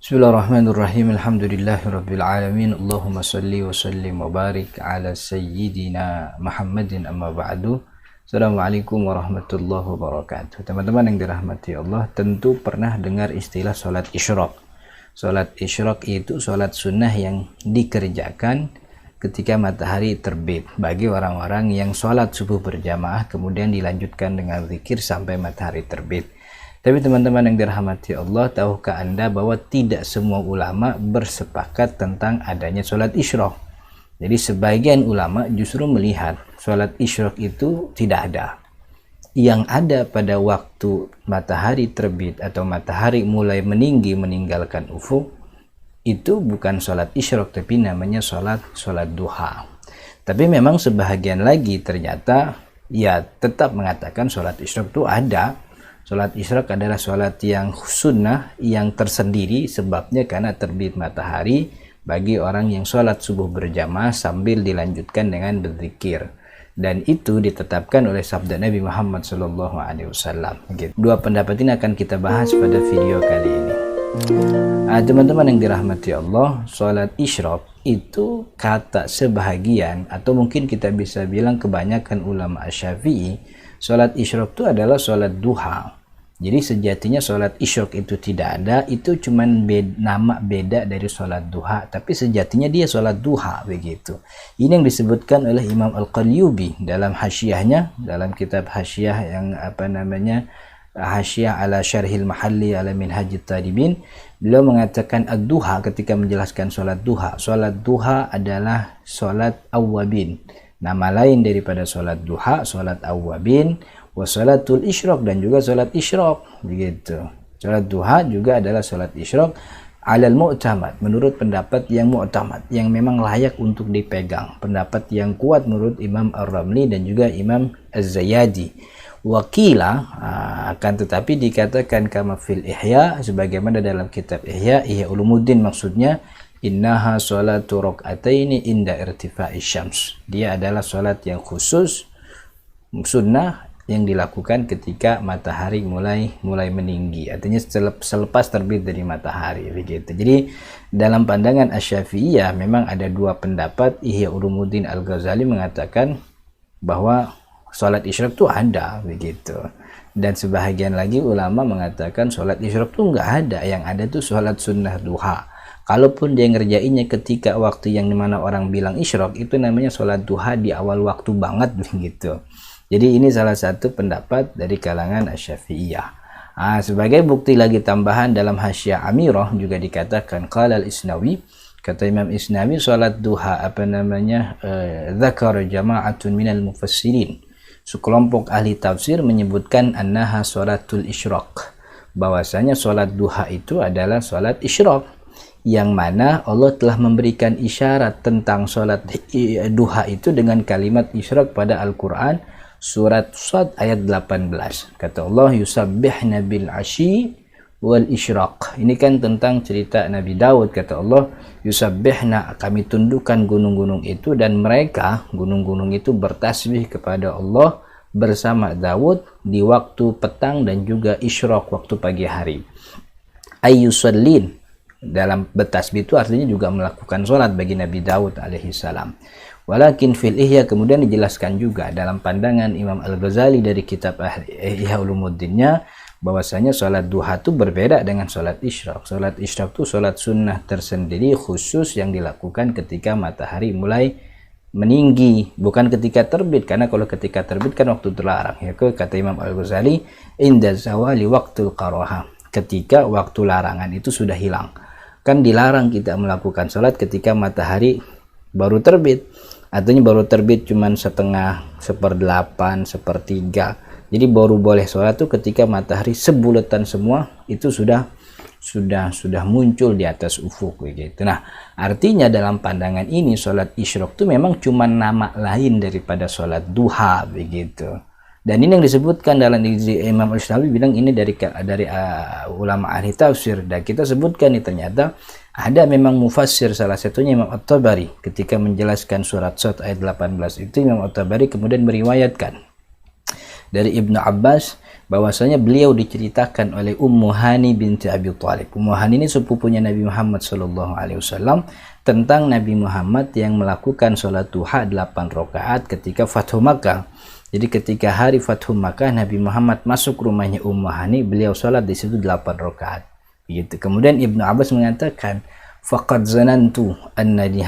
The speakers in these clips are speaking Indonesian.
Bismillahirrahmanirrahim. Alhamdulillahirabbil alamin. Allahumma shalli wa sallim wa barik ala sayyidina Muhammadin amma ba'du. Assalamualaikum warahmatullahi wabarakatuh. Teman-teman yang dirahmati Allah, tentu pernah dengar istilah salat isyraq. Salat isyraq itu salat sunnah yang dikerjakan ketika matahari terbit bagi orang-orang yang salat subuh berjamaah kemudian dilanjutkan dengan zikir sampai matahari terbit. Tapi teman-teman yang dirahmati Allah, tahukah Anda bahwa tidak semua ulama bersepakat tentang adanya sholat isyraq? Jadi sebagian ulama justru melihat sholat isyraq itu tidak ada. Yang ada pada waktu matahari terbit atau matahari mulai meninggi meninggalkan ufuk, itu bukan sholat isyraq tapi namanya sholat duha. Tapi memang sebahagian lagi ternyata ya tetap mengatakan sholat isyraq itu ada. Sholat isyraq adalah sholat yang sunnah, yang tersendiri sebabnya karena terbit matahari bagi orang yang sholat subuh berjamaah sambil dilanjutkan dengan berzikir. Dan itu ditetapkan oleh sabda Nabi Muhammad SAW. Dua pendapat ini akan kita bahas pada video kali ini. Teman-teman yang dirahmati Allah, sholat isyraq itu kata sebahagian atau mungkin kita bisa bilang kebanyakan ulama Syafi'i, sholat isyraq itu adalah sholat duha. Jadi sejatinya sholat isyraq itu tidak ada, itu cuman nama beda dari sholat duha, tapi sejatinya dia sholat duha begitu. Ini yang disebutkan oleh Imam Al-Qalyubi dalam hasyiahnya, dalam kitab hasyiah yang hasyiah ala syarhil mahalli ala minhajit talibin. Beliau mengatakan ad-duha ketika menjelaskan sholat duha. Sholat duha adalah sholat awwabin. Nama lain daripada sholat duha, sholat awwabin, wa sholatul isyraq, dan juga sholat isyraq begitu. Sholat duha juga adalah sholat isyraq alal mu'tamad, menurut pendapat yang mu'tamad, yang memang layak untuk dipegang, pendapat yang kuat menurut Imam Ar-Ramli dan juga Imam Az-Zayadi. Wakila akan tetapi dikatakan kama fil Ihya, sebagaimana dalam kitab Ihya Ulumuddin maksudnya, innaha sholatu rak'ataini inda irtifa'i syams. Dia adalah sholat yang khusus sunnah yang dilakukan ketika matahari mulai meninggi, artinya selepas terbit dari matahari begitu. Jadi dalam pandangan Asy-Syafi'iyah memang ada dua pendapat. Ihya Ulumuddin Al-Ghazali mengatakan bahwa sholat isyraq itu ada begitu, dan sebahagian lagi ulama mengatakan sholat isyraq itu enggak ada, yang ada itu sholat sunnah duha. Kalaupun dia ngerjainnya ketika waktu yang dimana orang bilang isyraq, itu namanya sholat duha di awal waktu banget begitu. Jadi ini salah satu pendapat dari kalangan Asy-Syafi'iyah. Sebagai bukti lagi tambahan dalam Hasyiah Amirah juga dikatakan qala al-Isnawi, kata Imam Isnawi, salat duha dzakara jama'atun minal mufassirin, sekelompok ahli tafsir menyebutkan annaha salatul isyraq, bahwasanya salat duha itu adalah salat isyraq, yang mana Allah telah memberikan isyarat tentang salat duha itu dengan kalimat isyraq pada Al-Quran surat Shad ayat 18. Kata Allah, yusabbihna bil asyi wal isyraq. Ini kan tentang cerita Nabi Daud. Kata Allah, yusabbihna, kami tundukkan gunung-gunung itu, dan mereka gunung-gunung itu bertasbih kepada Allah bersama Daud di waktu petang dan juga isyraq waktu pagi hari. Ayyusallin, dalam bertasbih itu artinya juga melakukan sholat bagi Nabi Daud alaihissalam. Walakin fil Ihya, kemudian dijelaskan juga dalam pandangan Imam Al-Ghazali dari kitab Ihya Ulumuddinnya, bahwasanya sholat duha itu berbeda dengan sholat isyraq. Sholat isyraq itu sholat sunnah tersendiri khusus yang dilakukan ketika matahari mulai meninggi, bukan ketika terbit, karena kalau ketika terbit kan waktu terlarang ya, kata Imam Al-Ghazali, inda zawali waktul karaha, ketika waktu larangan itu sudah hilang. Kan dilarang kita melakukan sholat ketika matahari baru terbit, artinya baru terbit cuman setengah, seperdelapan, sepertiga. Jadi baru boleh sholat tuh ketika matahari sebulatan semua itu sudah muncul di atas ufuk begitu. Nah, artinya dalam pandangan ini sholat isyraq itu memang cuma nama lain daripada sholat duha begitu. Dan ini yang disebutkan dalam Imam Al-Isnawi bilang ini dari ulama ahli tafsir, dan kita sebutkan ini ternyata ada memang mufassir, salah satunya Imam At-Tabari, ketika menjelaskan surat Shad ayat 18 itu Imam At-Tabari kemudian meriwayatkan dari Ibnu Abbas bahwasanya beliau diceritakan oleh Ummu Hani binti Abi Thalib. Ummu Hani ini sepupunya Nabi Muhammad SAW, tentang Nabi Muhammad yang melakukan sholat duha 8 rakaat ketika Fathu Makkah. Jadi ketika hari Fathu Makkah, Nabi Muhammad masuk rumahnya Ummu Hani, beliau sholat di situ 8 rakaat. Begitu. Kemudian Ibnu Abbas mengatakan, faqad zanantu anna li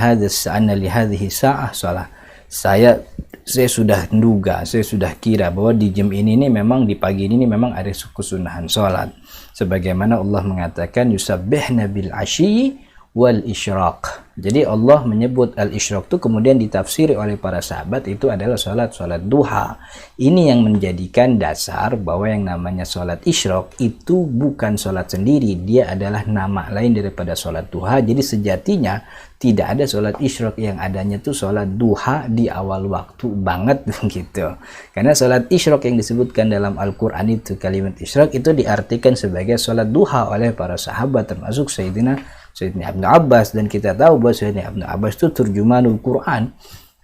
hadhihi sa'ah shalah. Saya sudah menduga, saya sudah kira bahwa di jam ini nih memang di pagi ini memang ada kesunahan sholat. Sebagaimana Allah mengatakan yusabbihna bil asyi wal isyraq. Jadi Allah menyebut al-isyraq itu kemudian ditafsiri oleh para sahabat itu adalah sholat duha. Ini yang menjadikan dasar bahwa yang namanya sholat isyraq itu bukan sholat sendiri, dia adalah nama lain daripada sholat duha. Jadi sejatinya tidak ada sholat isyraq, yang adanya tuh sholat duha di awal waktu banget gitu. Karena sholat isyraq yang disebutkan dalam Al-Quran itu, kalimat isyraq itu diartikan sebagai sholat duha oleh para sahabat termasuk Sayyidina Ibnu Abbas, dan kita tahu bahwa Sayyidina Ibnu Abbas itu turjumanul Quran,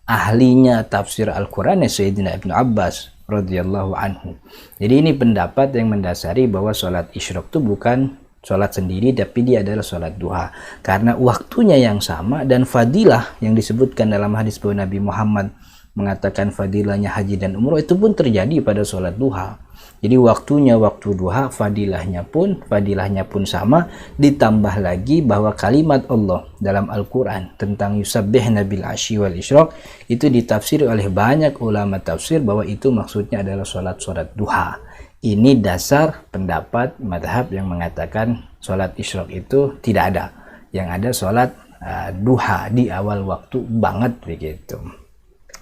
ahlinya tafsir Al-Quran ya Sayyidina Ibnu Abbas radhiyallahu anhu. Jadi ini pendapat yang mendasari bahwa sholat isyraq itu bukan sholat sendiri, tapi dia adalah sholat duha, karena waktunya yang sama dan fadilah yang disebutkan dalam hadis bahwa Nabi Muhammad mengatakan fadilahnya haji dan umroh itu pun terjadi pada sholat duha. Jadi waktunya waktu duha, fadilahnya pun sama, ditambah lagi bahwa kalimat Allah dalam Al-Quran tentang yusabbihna bil asyi wal isyraq itu ditafsir oleh banyak ulama tafsir bahwa itu maksudnya adalah sholat duha. Ini dasar pendapat madhab yang mengatakan sholat isyraq itu tidak ada, yang ada sholat duha di awal waktu banget begitu.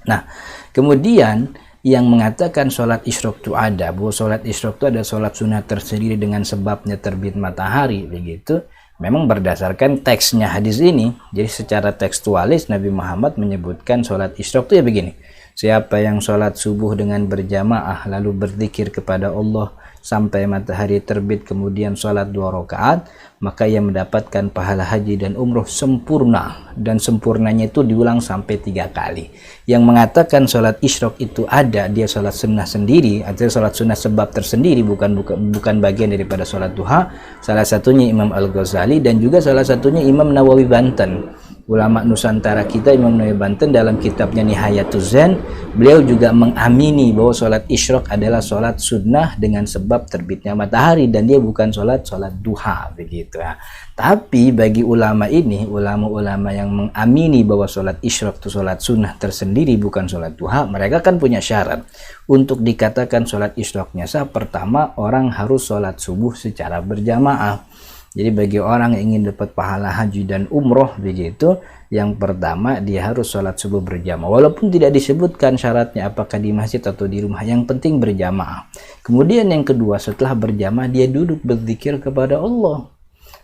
Nah, kemudian yang mengatakan sholat isyraq itu ada, bahwa sholat isyraq itu ada sholat sunnah tersendiri dengan sebabnya terbit matahari begitu, memang berdasarkan teksnya hadis ini. Jadi secara tekstualis Nabi Muhammad menyebutkan sholat isyraq itu ya begini: siapa yang sholat subuh dengan berjamaah lalu berzikir kepada Allah sampai matahari terbit kemudian sholat 2 rakaat, maka ia mendapatkan pahala haji dan umroh sempurna, dan sempurnanya itu diulang sampai 3 kali. Yang mengatakan sholat isyraq itu ada, dia sholat sunnah sendiri, artinya sholat sunnah sebab tersendiri, bukan bagian daripada sholat duha. Salah satunya Imam Al-Ghazali dan juga salah satunya Imam Nawawi Banten. Ulama Nusantara kita, Imam Nawawi Banten dalam kitabnya Nihayatuz Zain, beliau juga mengamini bahwa sholat isyraq adalah sholat sunnah dengan sebab terbitnya matahari, dan dia bukan sholat duha begitu ya. Tapi bagi ulama ini, ulama-ulama yang mengamini bahwa sholat isyraq itu sholat sunnah tersendiri bukan sholat duha, mereka kan punya syarat untuk dikatakan sholat isyraqnya sah. Pertama, orang harus sholat subuh secara berjamaah. Jadi bagi orang yang ingin dapat pahala haji dan umroh begitu, yang pertama dia harus sholat subuh berjamaah, walaupun tidak disebutkan syaratnya apakah di masjid atau di rumah, yang penting berjamaah. Kemudian yang kedua, setelah berjamaah dia duduk berzikir kepada Allah.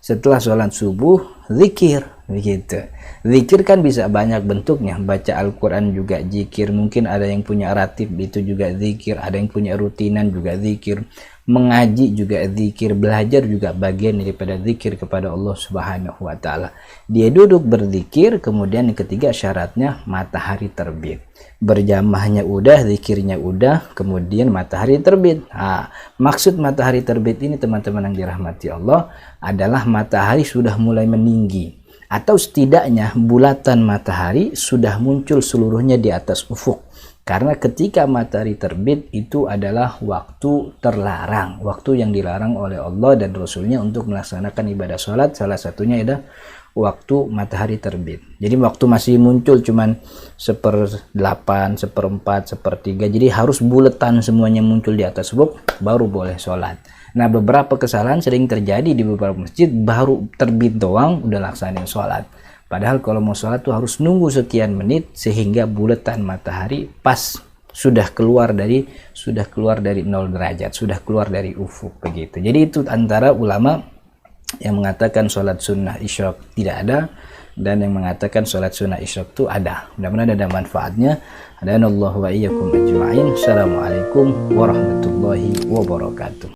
Setelah sholat subuh zikir begitu. Zikir kan bisa banyak bentuknya, baca Al-Quran juga zikir, mungkin ada yang punya ratib itu juga zikir, ada yang punya rutinan juga zikir, mengaji juga zikir, belajar juga bagian daripada zikir kepada Allah Subhanahu wa Ta'ala. Dia duduk berzikir, kemudian yang ketiga syaratnya matahari terbit. Berjamaahnya udah, zikirnya udah, kemudian matahari terbit. Nah, maksud matahari terbit ini teman-teman yang dirahmati Allah adalah matahari sudah mulai meninggi, atau setidaknya bulatan matahari sudah muncul seluruhnya di atas ufuk. Karena ketika matahari terbit itu adalah waktu terlarang, waktu yang dilarang oleh Allah dan Rasulnya untuk melaksanakan ibadah sholat. Salah satunya adalah waktu matahari terbit. Jadi waktu masih muncul cuman 1/8, 1/4, 1/3, jadi harus buletan semuanya muncul di atas ufuk baru boleh sholat. Nah, beberapa kesalahan sering terjadi di beberapa masjid, baru terbit doang udah laksanain sholat. Padahal kalau mau sholat tuh harus nunggu sekian menit sehingga buletan matahari pas sudah keluar dari 0 derajat, sudah keluar dari ufuk begitu. Jadi itu antara ulama yang mengatakan sholat sunnah isyraq tidak ada dan yang mengatakan sholat sunnah isyraq itu ada. Mudah-mudahan ada manfaatnya. Hadanallahu wa iyyakum ajma'in. Assalamualaikum warahmatullahi wabarakatuh.